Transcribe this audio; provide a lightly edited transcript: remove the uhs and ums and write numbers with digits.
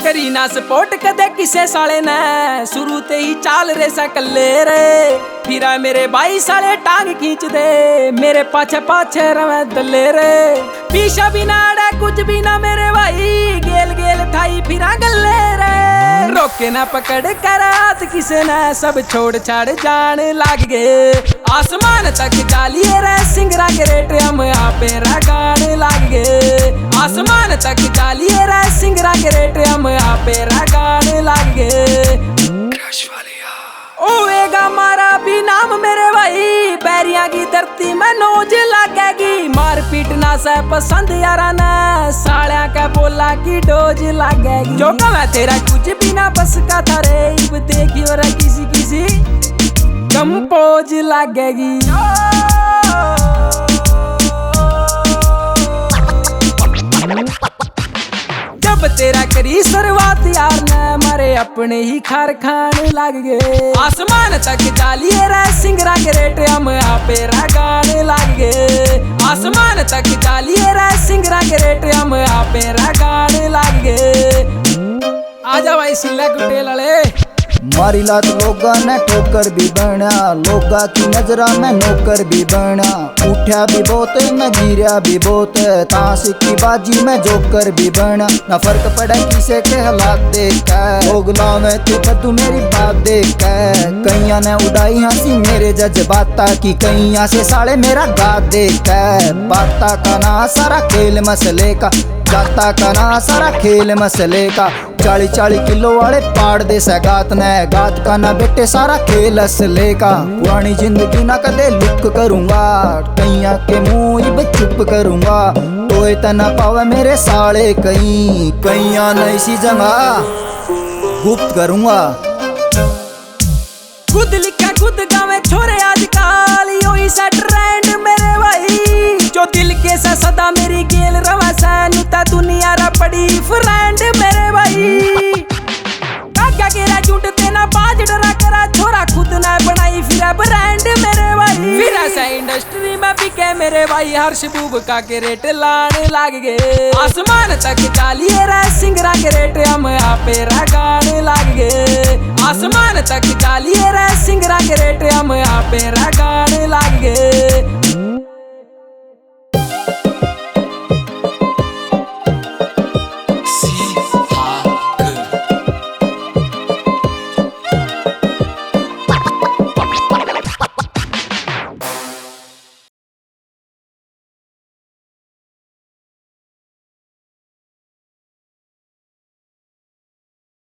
करी ना सपोर्ट कदे किसे साले ने, शुरू ते ही चाल रे सा कल्ले रे। फिरा मेरे भाई साले टांग खींच दे, मेरे पाछे पाछे रवे दल्ले रे। पीछा भी ना अड़े कुछ भी ना मेरे भाई, गेल गेल थाई फिरा गल्ले रे। रोके ना पकड़ कर हाथ किसे ने, सब छोड़ छाड़ जान लाग गए। आसमान तक डालिए रे सिंगरा के रेट, हम यहाँ पे गान लाग गए। आसमान तक डालिए रे सिंगरा के रेट, हम यहाँ पे गान लाग गए। ओएगा मारा भी नाम मेरे भाई, बैरिया की धरती में नोज लगेगी। मार पीट ना से पसंद यारा ने, साड़िया का बोला की डोज लगेगी। जो मैं तेरा कुछ भी ना बस का था रे, इब देखी और किसी किसी कंपोज लगेगी। जब तेरा करी शुरुआत यार ने, मारे अपने ही खार खाने लग गए। आसमान तक डालिए रे सिंगरा के रेट, हम यहाँ पे गान लग गए। आसमान तक डालिए रे सिंगरा के रेट, हम यहाँ पे गान लग गए। आजा भाई सिल्ला कुटे लड़े। मारी लात लोगा ने ठोकर भी बना, लोगा की नजरा में नौकर भी बना। उठा भी बहुत मैं गिरा भी बहुत, ताश की बाजी में जोकर भी बना। ना फर्क पड़ा किसे के हालात देख कर, लोग लावे तू मेरी बात देख कर। कईया ने उड़ाई हंसी मेरे जज्बाता की, कईया से साले मेरा गात देख कर। बाता का ना सारा खेल मसले का, जाता का ना सारा खेल मसले का। 40-40 किलो वाले पाड़ दे सगात ने, गात का ना बेटे सारा खेल असले का। पुरानी जिंदगी ना कदे लुक करूंगा, कईया के मुंह इब चुप करूंगा। तो इतना पावे मेरे साले कहीं, कईया नहीं सी जगह गुप्त करूंगा। खुद लिखा खुद गावे छोरे आजकल, यो ही सा ट्रेंड मेरे भाई। जो दिल के सा सदा मेरी गेल रवा सा, दुनिया रा पड़ी फ्रेंड मेरे भाई। काका केरा झूठ तेना बाज डरा करा, छोरा खुद ना बनाई फिर ब्रांड मेरे भाई। फिर ऐसा इंडस्ट्री में बिके मेरे भाई, हर्ष बूब का के रेट लाने लग गए। आसमान तक डालिए रे सिंगरा के रेट, हम यहाँ पे गान लग गए। आसमान तक डालिए रे सिंगरा के रेट, हम यहाँ पे गान लग गए।